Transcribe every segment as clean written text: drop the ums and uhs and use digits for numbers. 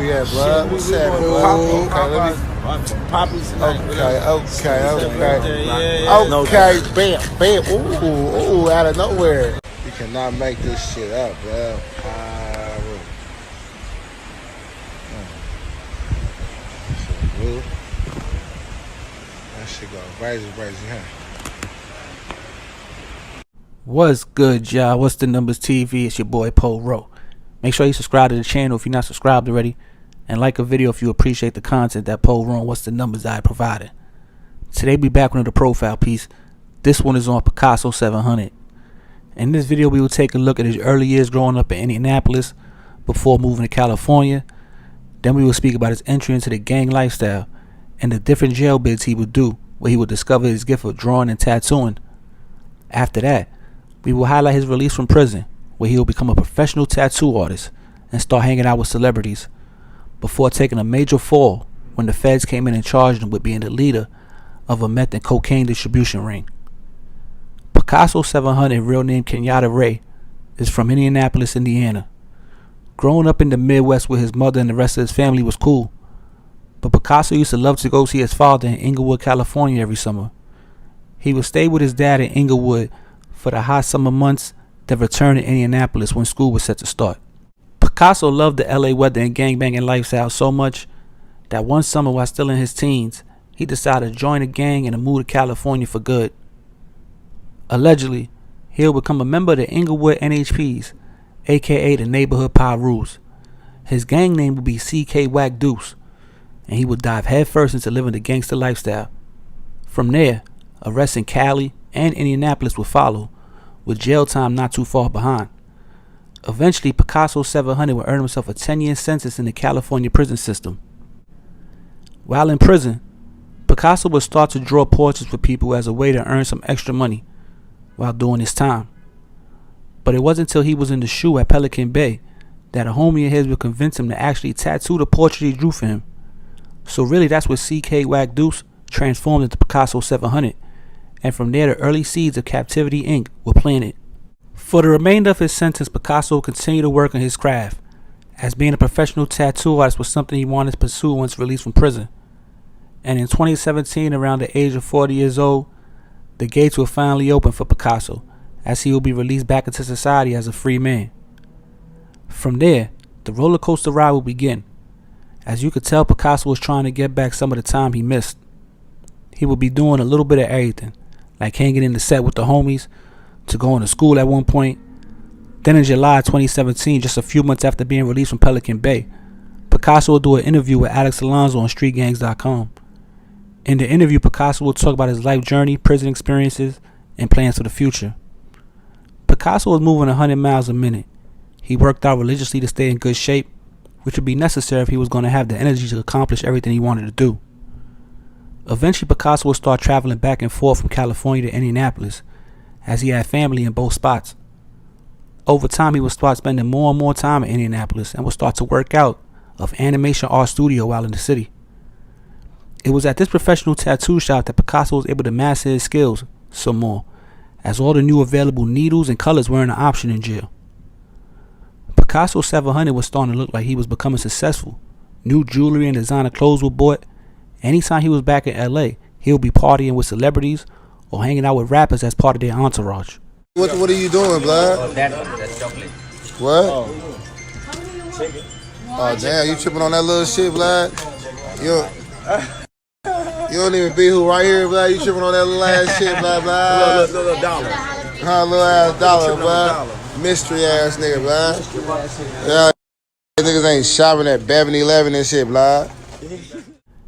you at, blood? What's happening, blood? Okay, let me... Poppy's. Okay, bam. Ooh, out of nowhere. You cannot make this shit up, bro. Blue. That shit go crazy, huh? What's good, y'all? What's the numbers TV? It's your boy Poe Rowe. Make sure you subscribe to the channel if you're not subscribed already, and like a video if you appreciate the content that Poe Rowe and What's the Numbers I provided. Today we back with another profile piece. This one is on Picasso 700. In this video we will take a look at his early years growing up in Indianapolis before moving to California. Then we will speak about his entry into the gang lifestyle and the different jail bids he would do, where he would discover his gift of drawing and tattooing. After that, we will highlight his release from prison, where he will become a professional tattoo artist and start hanging out with celebrities, before taking a major fall when the feds came in and charged him with being the leader of a meth and cocaine distribution ring. Picasso 700, real name Kenyatta Ray, is from Indianapolis, Indiana. Growing up in the Midwest with his mother and the rest of his family was cool, but Picasso used to love to go see his father in Inglewood, California every summer. He would stay with his dad in Inglewood for the hot summer months, then return to Indianapolis when school was set to start. Picasso loved the LA weather and gangbanging lifestyle so much that one summer while still in his teens, he decided to join a gang and to move to California for good. Allegedly, he'll become a member of the Inglewood NHPs, aka the Neighborhood Pirus. His gang name would be CK Wack Deuce, and he would dive headfirst into living the gangster lifestyle. From there, arrests in Cali and Indianapolis would follow, with jail time not too far behind. Eventually, Picasso 700 would earn himself a 10-year sentence in the California prison system. While in prison, Picasso would start to draw portraits for people as a way to earn some extra money while doing his time. But it wasn't until he was in the SHU at Pelican Bay that a homie of his would convince him to actually tattoo the portrait he drew for him. So really, that's what CK Wack Deuce transformed into Picasso 700, and from there the early seeds of Captivity Inc. were planted. For the remainder of his sentence, Picasso continued to work on his craft, as being a professional tattoo artist was something he wanted to pursue once released from prison. And in 2017, around the age of 40 years old, the gates will finally open for Picasso, as he will be released back into society as a free man. From there, the roller coaster ride will begin. As you could tell, Picasso was trying to get back some of the time he missed. He would be doing a little bit of everything, like hanging in the set with the homies, to going to school at one point. Then in July 2017, just a few months after being released from Pelican Bay, Picasso will do an interview with Alex Alonso on StreetGangs.com. In the interview, Picasso will talk about his life journey, prison experiences, and plans for the future. Picasso was moving 100 miles a minute. He worked out religiously to stay in good shape, which would be necessary if he was going to have the energy to accomplish everything he wanted to do. Eventually, Picasso would start traveling back and forth from California to Indianapolis, as he had family in both spots. Over time, he would start spending more and more time in Indianapolis and would start to work out of Animation Art Studio while in the city. It was at this professional tattoo shop that Picasso was able to master his skills some more, as all the new available needles and colors weren't an option in jail. Picasso 700 was starting to look like he was becoming successful. New jewelry and designer clothes were bought. Anytime he was back in LA, he would be partying with celebrities or hanging out with rappers as part of their entourage. What are you doing, blood? That's chocolate. What? Oh damn, you tripping on that little shit, blood? You don't even be who right here, blood. You tripping on that little ass shit, blood, blood. Little dollar. Little ass dollar, blood. Mystery ass nigga, blood. Yeah, niggas ain't shopping at 7-Eleven and shit, blood.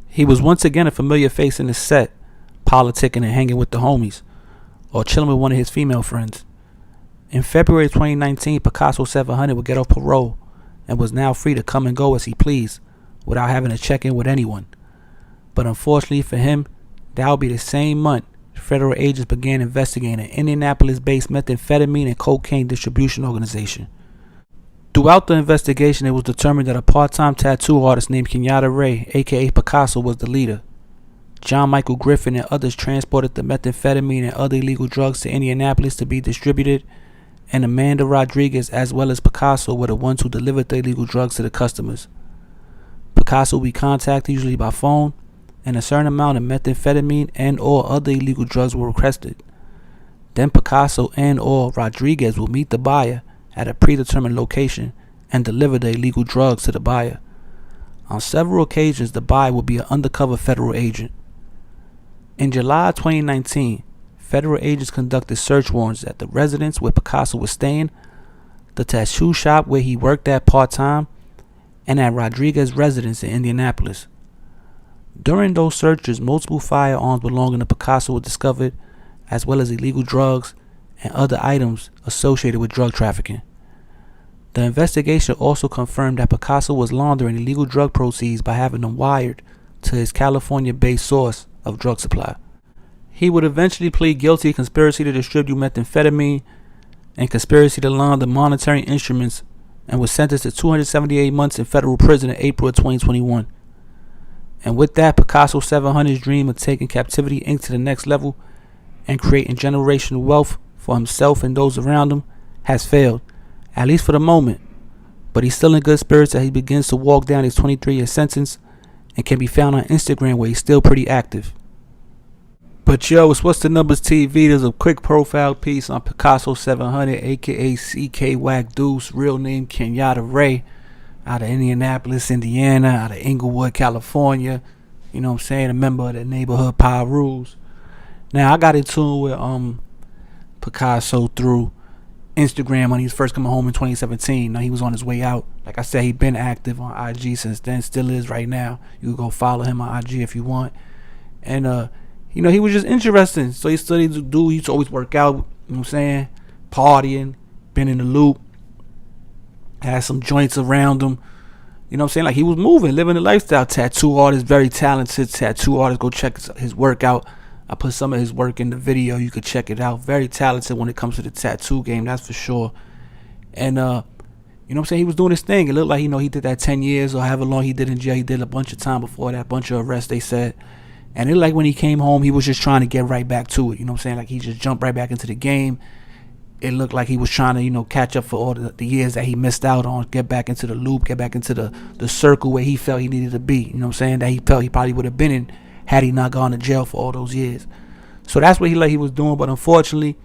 He was once again a familiar face in the set, politicking and hanging with the homies, or chilling with one of his female friends. In February 2019, Picasso 700 would get off parole and was now free to come and go as he pleased without having to check in with anyone. But unfortunately for him, that would be the same month federal agents began investigating an Indianapolis-based methamphetamine and cocaine distribution organization. Throughout the investigation, it was determined that a part-time tattoo artist named Kenyatta Ray, aka Picasso, was the leader. John Michael Griffin and others transported the methamphetamine and other illegal drugs to Indianapolis to be distributed, and Amanda Rodriguez as well as Picasso were the ones who delivered the illegal drugs to the customers. Picasso will be contacted, usually by phone, and a certain amount of methamphetamine and or other illegal drugs were requested. Then Picasso and or Rodriguez will meet the buyer at a predetermined location and deliver the illegal drugs to the buyer. On several occasions, the buyer will be an undercover federal agent. In July 2019, federal agents conducted search warrants at the residence where Picasso was staying, the tattoo shop where he worked at part-time, and at Rodriguez's residence in Indianapolis. During those searches, multiple firearms belonging to Picasso were discovered, as well as illegal drugs and other items associated with drug trafficking. The investigation also confirmed that Picasso was laundering illegal drug proceeds by having them wired to his California-based source of drug supply. He would eventually plead guilty to conspiracy to distribute methamphetamine and conspiracy to launder monetary instruments, and was sentenced to 278 months in federal prison in April of 2021. And with that, Picasso 700's dream of taking Captivity Inc. to the next level and creating generational wealth for himself and those around him has failed, at least for the moment. But he's still in good spirits as he begins to walk down his 23-year sentence and can be found on Instagram, where he's still pretty active. But yo, it's What's the Numbers TV. There's a quick profile piece on Picasso 700, aka CK Wack Deuce, real name Kenyatta Ray, out of Indianapolis, Indiana, out of Inglewood, California. You know what I'm saying? A member of the neighborhood Piru. Now, I got in tune with Picasso through Instagram when he was first coming home in 2017. Now, he was on his way out. Like I said, he's been active on IG since then, still is right now. You can go follow him on IG if you want. And you know, he was just interesting. So he studied to do. He used to always work out. You know what I'm saying? Partying, been in the loop, had some joints around him. You know what I'm saying? Like, he was moving, living the lifestyle. Tattoo artist, very talented tattoo artist. Go check his work out. I put some of his work in the video. You could check it out. Very talented when it comes to the tattoo game, that's for sure. And you know what I'm saying? He was doing his thing. It looked like, you know, he did that 10 years or however long he did in jail. He did a bunch of time before that, bunch of arrests, they said. And it like when he came home, he was just trying to get right back to it. You know what I'm saying? Like, he just jumped right back into the game. It looked like he was trying to, you know, catch up for all the years that he missed out on, get back into the loop, get back into the circle where he felt he needed to be. You know what I'm saying? That he felt he probably would have been in had he not gone to jail for all those years. So that's what he was doing. But unfortunately,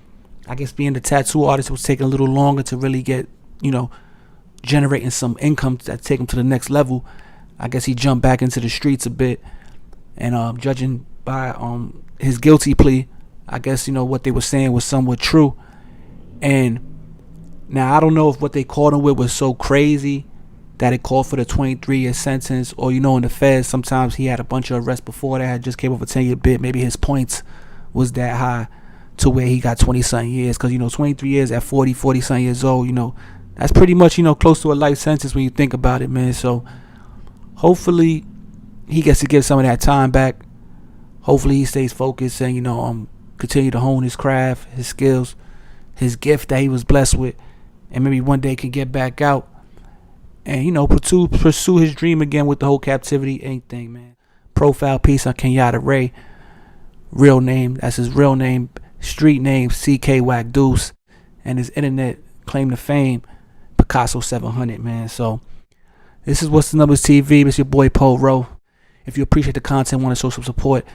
I guess being the tattoo artist, it was taking a little longer to really get, you know, generating some income that take him to the next level. I guess he jumped back into the streets a bit. And judging by his guilty plea, I guess, you know, what they were saying was somewhat true. And now I don't know if what they caught him with was so crazy that it called for the 23-year sentence, or, you know, in the feds, sometimes he had a bunch of arrests before that, just came off a 10-year bid. Maybe his points was that high to where he got 20-something years. Because, you know, 23 years at 40-something years old, you know, that's pretty much, you know, close to a life sentence when you think about it, man. So hopefully he gets to give some of that time back. Hopefully he stays focused and, you know, continue to hone his craft, his skills, his gift that he was blessed with, and maybe one day can get back out and, you know, pursue his dream again with the whole Captivity Inc. thing, man. Profile piece on Kenyatta Ray, real name, that's his real name, street name CK Wack Deuce, and his internet claim to fame Picasso 700, man. So this is What's the Numbers TV. It's your boy Poro. If you appreciate the content, want to show some support,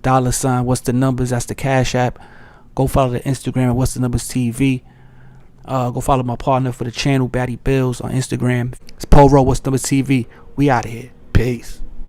$ What's the Numbers, that's the Cash App. Go follow the Instagram at What's the Numbers TV. Go follow my partner for the channel, Batty Bills, on Instagram. It's Poro, What's the Numbers TV. We out of here. Peace.